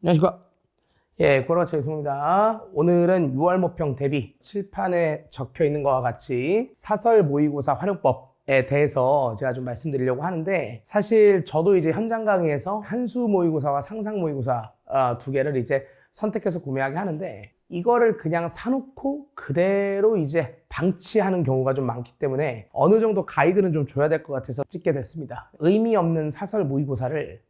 안녕하십니까. 고로가치 유승호입니다. 오늘은 6월 모평 대비 칠판에 적혀 있는 것과 같이 사설 모의고사 활용법에 대해서 제가 좀 말씀드리려고 하는데, 사실 저도 이제 현장 강의에서 한수 모의고사와 상상 모의고사 두 개를 이제 선택해서 구매하게 하는데, 이거를 그냥 사놓고 그대로 이제 방치하는 경우가 좀 많기 때문에 어느 정도 가이드는 좀 줘야 될 것 같아서 찍게 됐습니다. 의미 없는 사설 모의고사를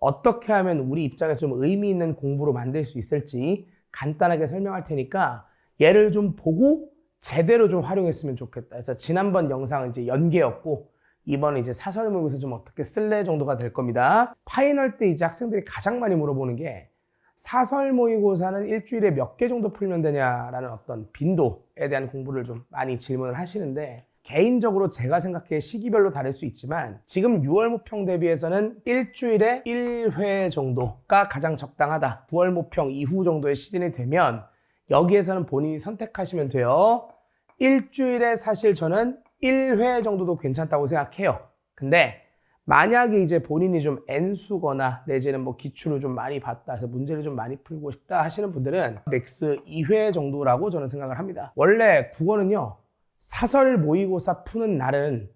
어떻게 하면 우리 입장에서 좀 의미 있는 공부로 만들 수 있을지 간단하게 설명할 테니까 얘를 좀 보고 제대로 좀 활용했으면 좋겠다. 그래서 지난번 영상은 이제 연계였고, 이번은 이제 사설 모의고사 좀 어떻게 쓸래 정도가 될 겁니다. 파이널 때 이제 학생들이 가장 많이 물어보는 게, 사설 모의고사는 일주일에 몇 개 정도 풀면 되냐라는 어떤 빈도에 대한 공부를 좀 많이 질문을 하시는데, 개인적으로 제가 생각해 시기별로 다를 수 있지만 지금 6월 모평 대비해서는 일주일에 1회 정도가 가장 적당하다. 9월 모평 이후 정도의 시즌이 되면 여기에서는 본인이 선택하시면 돼요. 일주일에 사실 저는 1회 정도도 괜찮다고 생각해요. 근데 만약에 이제 본인이 좀 N수거나 내지는 뭐 기출을 좀 많이 봤다 해서 문제를 좀 많이 풀고 싶다 하시는 분들은 맥스 2회 정도라고 저는 생각을 합니다. 원래 국어는요, 사설 모의고사 푸는 날은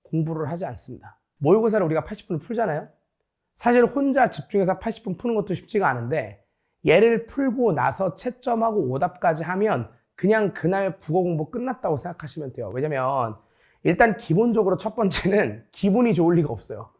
공부를 하지 않습니다. 모의고사를 우리가 80분을 풀잖아요. 사실 혼자 집중해서 80분 푸는 것도 쉽지가 않은데, 얘를 풀고 나서 채점하고 오답까지 하면 그냥 그날 국어 공부 끝났다고 생각하시면 돼요. 왜냐면 일단 기본적으로 첫 번째는 기분이 좋을 리가 없어요.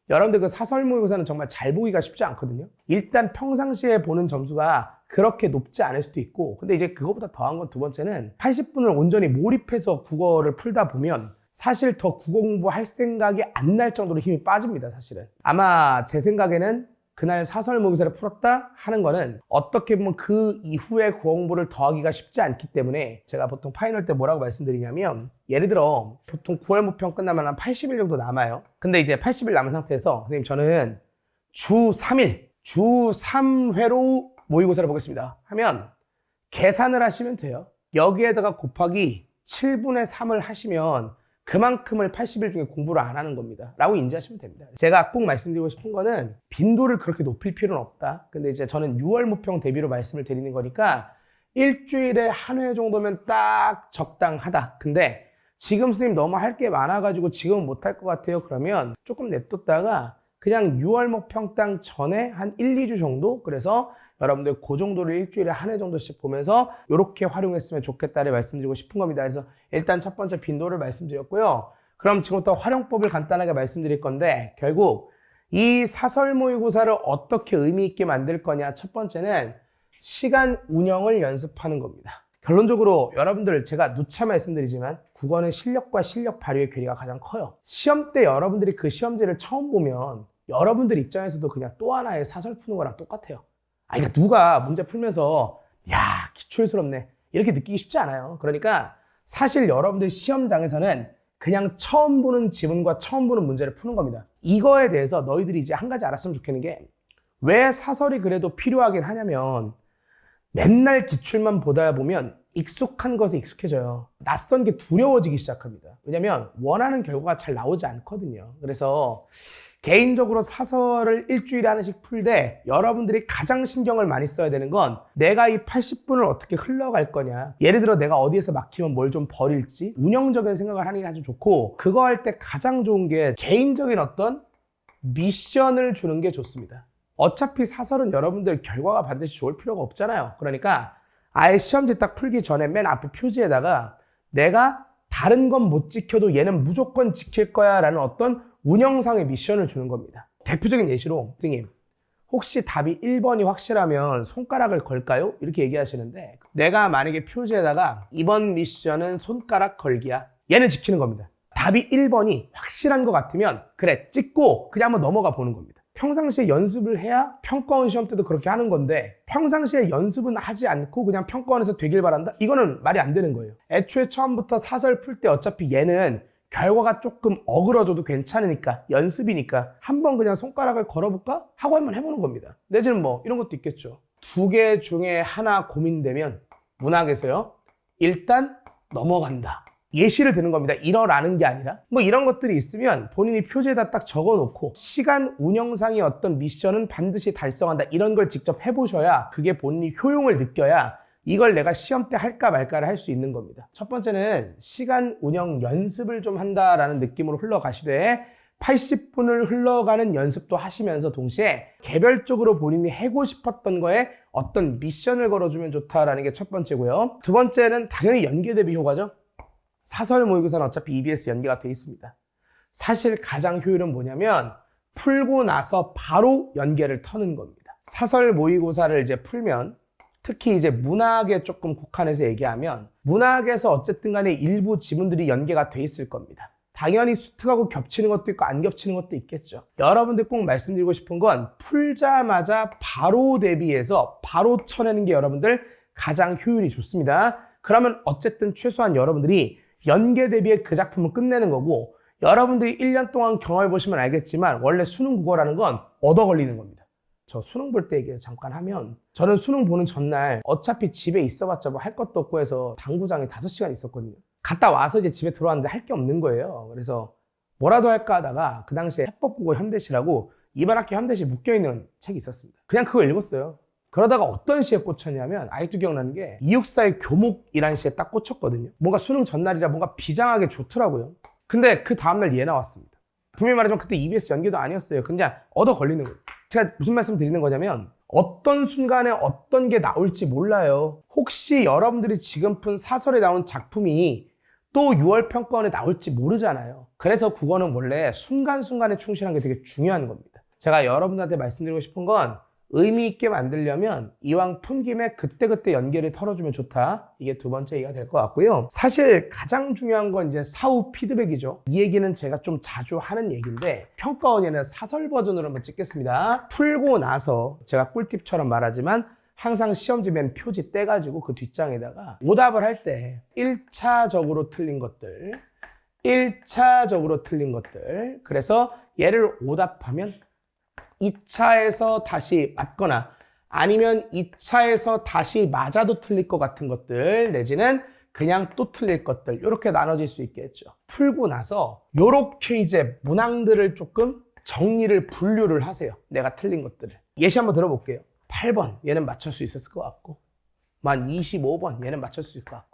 여러분들 그 사설 모의고사는 정말 잘 보기가 쉽지 않거든요. 일단 평상시에 보는 점수가 그렇게 높지 않을 수도 있고, 근데 이제 그거보다 더한 건 두 번째는 80분을 온전히 몰입해서 국어를 풀다 보면 사실 더 국어 공부할 생각이 안 날 정도로 힘이 빠집니다, 사실은. 아마 제 생각에는 그날 사설 모의고사를 풀었다 하는 거는 어떻게 보면 그 이후에 국어 공부를 더 하기가 쉽지 않기 때문에, 제가 보통 파이널 때 뭐라고 말씀드리냐면, 예를 들어 보통 9월 모평 끝나면 한 80일 정도 남아요. 근데 이제 80일 남은 상태에서 선생님 저는 주 3일, 주 3회로 모의고사를 보겠습니다 하면 계산을 하시면 돼요. 여기에다가 곱하기 7분의 3을 하시면 그만큼을 80일 중에 공부를 안 하는 겁니다 라고 인지하시면 됩니다. 제가 꼭 말씀드리고 싶은 거는 빈도를 그렇게 높일 필요는 없다. 근데 이제 저는 6월 모평 대비로 말씀을 드리는 거니까 일주일에 한 회 정도면 딱 적당하다. 근데 지금 선생님 너무 할 게 많아가지고 지금은 못할 것 같아요. 그러면 조금 냅뒀다가 그냥 6월 모평당 전에 한 1, 2주 정도, 그래서 여러분들 그 정도를 일주일에 한 회 정도씩 보면서 이렇게 활용했으면 좋겠다를 말씀드리고 싶은 겁니다. 그래서 일단 첫 번째 빈도를 말씀드렸고요. 그럼 지금부터 활용법을 간단하게 말씀드릴 건데, 결국 이 사설 모의고사를 어떻게 의미 있게 만들 거냐, 첫 번째는 시간 운영을 연습하는 겁니다. 결론적으로 여러분들, 제가 누차 말씀드리지만 국어는 실력과 실력 발휘의 괴리가 가장 커요. 시험 때 여러분들이 그 시험지를 처음 보면 여러분들 입장에서도 그냥 또 하나의 사설 푸는 거랑 똑같아요. 그러니까 누가 문제 풀면서 야, 기초스럽네 이렇게 느끼기 쉽지 않아요. 그러니까 사실 여러분들 시험장에서는 그냥 처음 보는 지문과 처음 보는 문제를 푸는 겁니다. 이거에 대해서 너희들이 이제 한 가지 알았으면 좋겠는 게, 왜 사설이 그래도 필요하긴 하냐면, 맨날 기출만 보다 보면 익숙한 것에 익숙해져요. 낯선 게 두려워지기 시작합니다. 왜냐면 원하는 결과가 잘 나오지 않거든요. 그래서 개인적으로 사설을 일주일에 하나씩 풀 때 여러분들이 가장 신경을 많이 써야 되는 건, 내가 이 80분을 어떻게 흘러갈 거냐, 예를 들어 내가 어디에서 막히면 뭘 좀 버릴지, 운영적인 생각을 하는 게 아주 좋고, 그거 할 때 가장 좋은 게 개인적인 어떤 미션을 주는 게 좋습니다. 어차피 사설은 여러분들 결과가 반드시 좋을 필요가 없잖아요. 그러니까 아예 시험지 딱 풀기 전에 맨 앞에 표지에다가 내가 다른 건 못 지켜도 얘는 무조건 지킬 거야 라는 어떤 운영상의 미션을 주는 겁니다. 대표적인 예시로, 선생님 혹시 답이 1번이 확실하면 손가락을 걸까요? 이렇게 얘기하시는데, 내가 만약에 표지에다가 이번 미션은 손가락 걸기야, 얘는 지키는 겁니다. 답이 1번이 확실한 것 같으면 그래 찍고 그냥 한번 넘어가 보는 겁니다. 평상시에 연습을 해야 평가원 시험 때도 그렇게 하는 건데, 평상시에 연습은 하지 않고 그냥 평가원에서 되길 바란다? 이거는 말이 안 되는 거예요. 애초에 처음부터 사설 풀 때 어차피 얘는 결과가 조금 어그러져도 괜찮으니까, 연습이니까 한번 그냥 손가락을 걸어볼까? 하고 한번 해보는 겁니다. 내지는 뭐 이런 것도 있겠죠. 두 개 중에 하나 고민되면 문학에서요, 일단 넘어간다 예시를 드는 겁니다. 이러라는 게 아니라. 뭐 이런 것들이 있으면 본인이 표지에다 딱 적어놓고 시간 운영상의 어떤 미션은 반드시 달성한다. 이런 걸 직접 해보셔야 그게 본인이 효용을 느껴야 이걸 내가 시험 때 할까 말까를 할 수 있는 겁니다. 첫 번째는 시간 운영 연습을 좀 한다라는 느낌으로 흘러가시되 80분을 흘러가는 연습도 하시면서 동시에 개별적으로 본인이 하고 싶었던 거에 어떤 미션을 걸어주면 좋다라는 게 첫 번째고요. 두 번째는 당연히 연계 대비 효과죠. 사설 모의고사는 어차피 EBS 연계가 돼 있습니다. 사실 가장 효율은 뭐냐면 풀고 나서 바로 연계를 터는 겁니다. 사설 모의고사를 이제 풀면 특히 이제 문학에 조금 국한해서 얘기하면 문학에서 어쨌든 간에 일부 지문들이 연계가 돼 있을 겁니다. 당연히 수특하고 겹치는 것도 있고 안 겹치는 것도 있겠죠. 여러분들 꼭 말씀드리고 싶은 건 풀자마자 바로 대비해서 바로 쳐내는 게 여러분들 가장 효율이 좋습니다. 그러면 어쨌든 최소한 여러분들이 연계 대비해 그 작품을 끝내는 거고 여러분들이 1년 동안 경험해 보시면 알겠지만 원래 수능 국어라는 건 얻어 걸리는 겁니다. 저 수능 볼 때 얘기 잠깐 하면 저는 수능 보는 전날 어차피 집에 있어봤자 뭐 할 것도 없고 해서 당구장에 5시간 있었거든요. 갔다 와서 이제 집에 들어왔는데 할 게 없는 거예요. 그래서 뭐라도 할까 하다가 그 당시에 해법국어 현대시라고 이번 학기 현대시 묶여있는 책이 있었습니다. 그냥 그거 읽었어요. 그러다가 어떤 시에 꽂혔냐면 아직도 기억나는 게 264의 교목이라는 시에 딱 꽂혔거든요. 뭔가 수능 전날이라 뭔가 비장하게 좋더라고요. 근데 그 다음날 얘 나왔습니다. 분명히 말하자면 그때 EBS 연계도 아니었어요. 그냥 얻어 걸리는 거예요. 제가 무슨 말씀 드리는 거냐면 어떤 순간에 어떤 게 나올지 몰라요. 혹시 여러분들이 지금 푼 사설에 나온 작품이 또 6월 평가원에 나올지 모르잖아요. 그래서 국어는 원래 순간순간에 충실한 게 되게 중요한 겁니다. 제가 여러분들한테 말씀드리고 싶은 건 의미 있게 만들려면 이왕 푼 김에 그때그때 연계를 털어주면 좋다. 이게 두 번째 얘기가 될 것 같고요. 사실 가장 중요한 건 이제 사후 피드백이죠. 이 얘기는 제가 좀 자주 하는 얘기인데 평가원에는 사설 버전으로 한번 찍겠습니다. 풀고 나서 제가 꿀팁처럼 말하지만 항상 시험지 맨 표지 떼가지고 그 뒷장에다가 오답을 할 때 1차적으로 틀린 것들, 1차적으로 틀린 것들. 그래서 얘를 오답하면 2차에서 다시 맞거나 아니면 2차에서 다시 맞아도 틀릴 것 같은 것들 내지는 그냥 또 틀릴 것들 이렇게 나눠질 수 있겠죠. 풀고 나서 이렇게 이제 문항들을 조금 정리를 분류를 하세요. 내가 틀린 것들을. 예시 한번 들어볼게요. 8번 얘는 맞출 수 있었을 것 같고 만 25번 얘는 맞출 수 있을 것 같고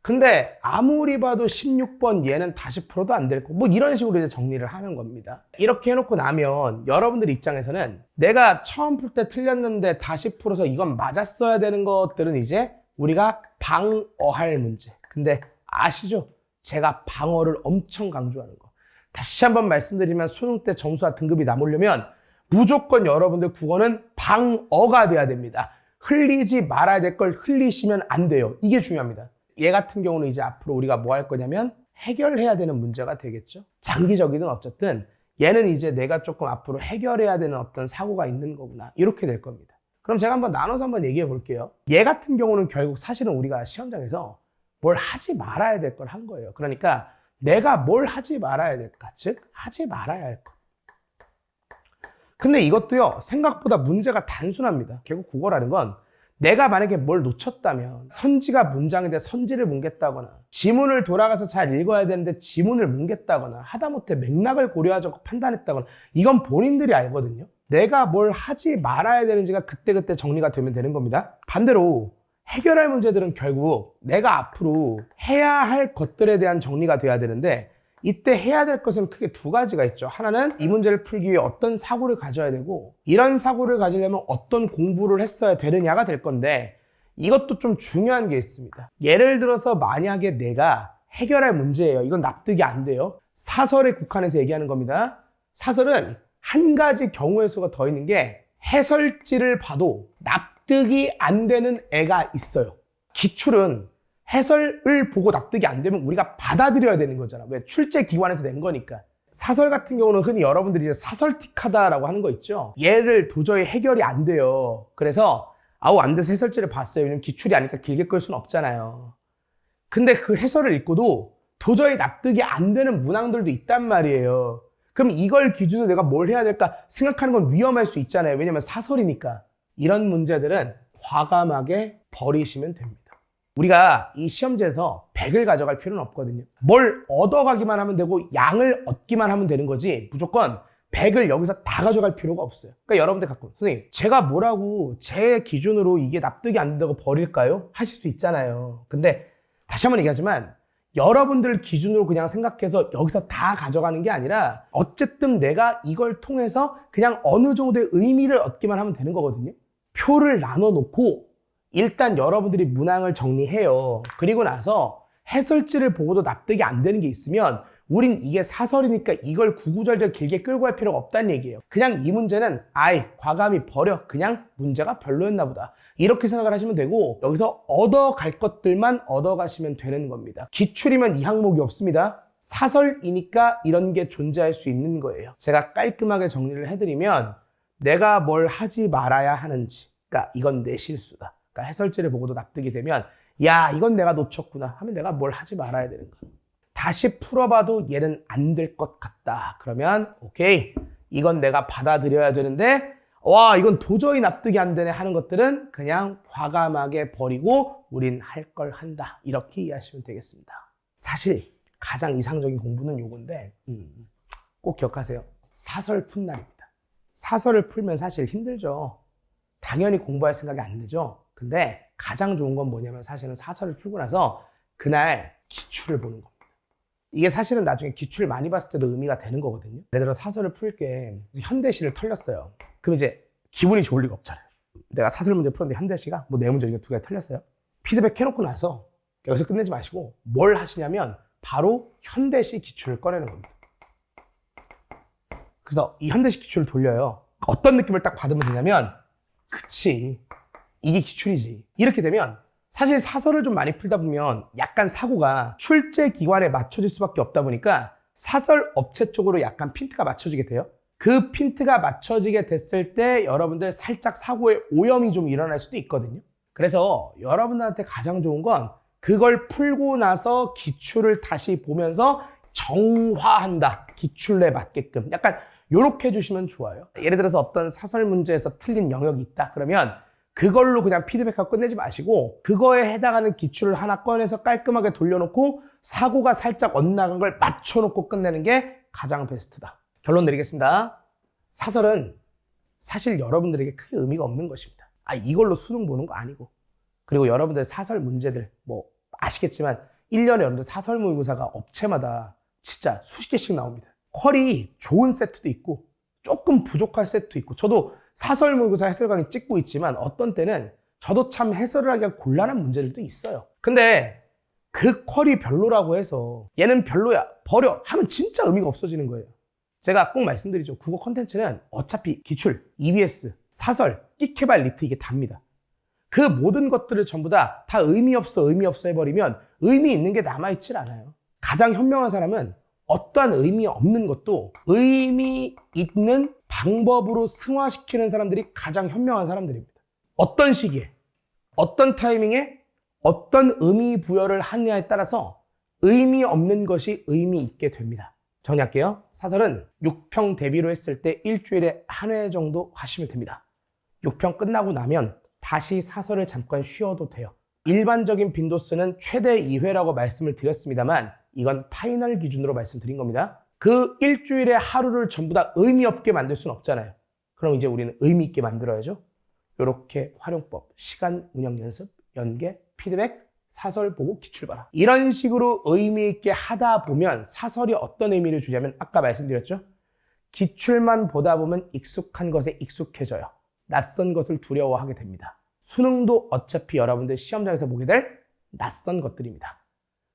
근데 아무리 봐도 16번 얘는 다시 풀어도 안 될 거 뭐 이런 식으로 이제 정리를 하는 겁니다. 이렇게 해놓고 나면 여러분들 입장에서는 내가 처음 풀 때 틀렸는데 다시 풀어서 이건 맞았어야 되는 것들은 이제 우리가 방어할 문제. 근데 아시죠? 제가 방어를 엄청 강조하는 거. 다시 한번 말씀드리면 수능 때 점수와 등급이 남으려면 무조건 여러분들 국어는 방어가 돼야 됩니다. 흘리지 말아야 될 걸 흘리시면 안 돼요. 이게 중요합니다. 얘 같은 경우는 이제 앞으로 우리가 뭐 할 거냐면 해결해야 되는 문제가 되겠죠. 장기적이든 어쨌든 얘는 이제 내가 조금 앞으로 해결해야 되는 어떤 사고가 있는 거구나. 이렇게 될 겁니다. 그럼 제가 한번 나눠서 한번 얘기해 볼게요. 얘 같은 경우는 결국 사실은 우리가 시험장에서 뭘 하지 말아야 될 걸 한 거예요. 그러니까 내가 뭘 하지 말아야 될까? 즉 하지 말아야 할 것. 근데 이것도요 생각보다 문제가 단순합니다. 결국 국어라는 건 내가 만약에 뭘 놓쳤다면 선지가 문장인데 선지를 뭉갰다거나 지문을 돌아가서 잘 읽어야 되는데 지문을 뭉갰다거나 하다못해 맥락을 고려하지 않고 판단했다거나 이건 본인들이 알거든요. 내가 뭘 하지 말아야 되는지가 그때그때 정리가 되면 되는 겁니다. 반대로 해결할 문제들은 결국 내가 앞으로 해야 할 것들에 대한 정리가 돼야 되는데 이때 해야 될 것은 크게 두 가지가 있죠. 하나는 이 문제를 풀기 위해 어떤 사고를 가져야 되고 이런 사고를 가지려면 어떤 공부를 했어야 되느냐가 될 건데 이것도 좀 중요한 게 있습니다. 예를 들어서 만약에 내가 해결할 문제예요. 이건 납득이 안 돼요. 사설에 국한해서 얘기하는 겁니다. 사설은 한 가지 경우의 수가 더 있는 게 해설지를 봐도 납득이 안 되는 애가 있어요. 기출은 해설을 보고 납득이 안 되면 우리가 받아들여야 되는 거잖아. 왜? 출제 기관에서 낸 거니까. 사설 같은 경우는 흔히 여러분들이 이제 사설틱하다라고 하는 거 있죠. 얘를 도저히 해결이 안 돼요. 그래서 안 돼서 해설지를 봤어요. 왜냐면 기출이 아니까 길게 끌 수는 없잖아요. 근데 그 해설을 읽고도 도저히 납득이 안 되는 문항들도 있단 말이에요. 그럼 이걸 기준으로 내가 뭘 해야 될까 생각하는 건 위험할 수 있잖아요. 왜냐면 사설이니까. 이런 문제들은 과감하게 버리시면 됩니다. 우리가 이 시험지에서 100을 가져갈 필요는 없거든요. 뭘 얻어가기만 하면 되고 양을 얻기만 하면 되는 거지 무조건 100을 여기서 다 가져갈 필요가 없어요. 그러니까 여러분들 갖고 선생님 제가 뭐라고 제 기준으로 이게 납득이 안 된다고 버릴까요? 하실 수 있잖아요. 근데 다시 한번 얘기하지만 여러분들 기준으로 그냥 생각해서 여기서 다 가져가는 게 아니라 어쨌든 내가 이걸 통해서 그냥 어느 정도의 의미를 얻기만 하면 되는 거거든요. 표를 나눠 놓고 일단 여러분들이 문항을 정리해요. 그리고 나서 해설지를 보고도 납득이 안 되는 게 있으면 우린 이게 사설이니까 이걸 구구절절 길게 끌고 갈 필요가 없다는 얘기예요. 그냥 이 문제는 아이 과감히 버려. 그냥 문제가 별로였나 보다. 이렇게 생각을 하시면 되고 여기서 얻어갈 것들만 얻어가시면 되는 겁니다. 기출이면 이 항목이 없습니다. 사설이니까 이런 게 존재할 수 있는 거예요. 제가 깔끔하게 정리를 해드리면 내가 뭘 하지 말아야 하는지, 그러니까 이건 내 실수다. 그러니까 해설지를 보고도 납득이 되면 야 이건 내가 놓쳤구나 하면 내가 뭘 하지 말아야 되는 거야. 다시 풀어봐도 얘는 안 될 것 같다. 그러면 오케이 이건 내가 받아들여야 되는데 와 이건 도저히 납득이 안 되네 하는 것들은 그냥 과감하게 버리고 우린 할 걸 한다. 이렇게 이해하시면 되겠습니다. 사실 가장 이상적인 공부는 요건데 꼭 기억하세요. 사설 푼 날입니다. 사설을 풀면 사실 힘들죠. 당연히 공부할 생각이 안 들죠. 근데 가장 좋은 건 뭐냐면 사실은 사설을 풀고 나서 그날 기출을 보는 겁니다. 이게 사실은 나중에 기출 많이 봤을 때도 의미가 되는 거거든요. 예를 들어 사설을 풀게 현대시를 털렸어요. 그럼 이제 기분이 좋을 리가 없잖아요. 내가 사설 문제 풀었는데 현대시가 뭐 네 문제 중에 2개 틀렸어요. 피드백 해놓고 나서 여기서 끝내지 마시고 뭘 하시냐면 바로 현대시 기출을 꺼내는 겁니다. 그래서 이 현대시 기출을 돌려요. 어떤 느낌을 딱 받으면 되냐면 그치 이게 기출이지. 이렇게 되면 사실 사설을 좀 많이 풀다 보면 약간 사고가 출제 기관에 맞춰질 수밖에 없다 보니까 사설 업체 쪽으로 약간 핀트가 맞춰지게 돼요. 그 핀트가 맞춰지게 됐을 때 여러분들 살짝 사고의 오염이 좀 일어날 수도 있거든요. 그래서 여러분들한테 가장 좋은 건 그걸 풀고 나서 기출을 다시 보면서 정화한다. 기출에 맞게끔. 약간 요렇게 해주시면 좋아요. 예를 들어서 어떤 사설 문제에서 틀린 영역이 있다. 그러면 그걸로 그냥 피드백하고 끝내지 마시고 그거에 해당하는 기출을 하나 꺼내서 깔끔하게 돌려놓고 사고가 살짝 엇나간 걸 맞춰놓고 끝내는 게 가장 베스트다. 결론 내리겠습니다. 사설은 사실 여러분들에게 크게 의미가 없는 것입니다. 이걸로 수능 보는 거 아니고. 그리고 여러분들 사설 문제들 뭐 아시겠지만 1년에 여러분들 사설 모의고사가 업체마다 진짜 수십 개씩 나옵니다. 퀄이 좋은 세트도 있고 조금 부족할 세트도 있고 저도 사설 모의고사 해설 강의 찍고 있지만 어떤 때는 저도 참 해설을 하기가 곤란한 문제들도 있어요. 근데 그 퀄이 별로라고 해서 얘는 별로야 버려 하면 진짜 의미가 없어지는 거예요. 제가 꼭 말씀드리죠. 국어 콘텐츠는 어차피 기출, EBS, 사설, 끼케발, 리트 이게 답니다. 그 모든 것들을 전부 다 의미 없어 해버리면 의미 있는 게 남아있질 않아요. 가장 현명한 사람은 어떠한 의미 없는 것도 의미 있는 방법으로 승화시키는 사람들이 가장 현명한 사람들입니다. 어떤 시기에, 어떤 타이밍에, 어떤 의미 부여를 하느냐에 따라서 의미 없는 것이 의미 있게 됩니다. 정리할게요. 사설은 6평 대비로 했을 때 일주일에 한 회 정도 하시면 됩니다. 6평 끝나고 나면 다시 사설을 잠깐 쉬어도 돼요. 일반적인 빈도수는 최대 2회라고 말씀을 드렸습니다만 이건 파이널 기준으로 말씀드린 겁니다. 그 일주일에 하루를 전부 다 의미 없게 만들 수는 없잖아요. 그럼 이제 우리는 의미 있게 만들어야죠. 이렇게 활용법, 시간 운영 연습, 연계, 피드백, 사설 보고 기출 봐라. 이런 식으로 의미 있게 하다 보면 사설이 어떤 의미를 주냐면 아까 말씀드렸죠. 기출만 보다 보면 익숙한 것에 익숙해져요. 낯선 것을 두려워하게 됩니다. 수능도 어차피 여러분들 시험장에서 보게 될 낯선 것들입니다.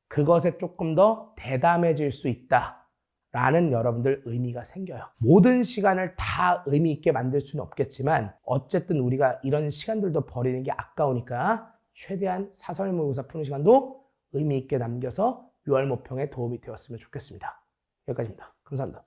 그것에 조금 더 대담해질 수 있다라는 여러분들 의미가 생겨요. 모든 시간을 다 의미 있게 만들 수는 없겠지만 어쨌든 우리가 이런 시간들도 버리는 게 아까우니까 최대한 사설 모의고사 푸는 시간도 의미 있게 남겨서 6월 모평에 도움이 되었으면 좋겠습니다. 여기까지입니다. 감사합니다.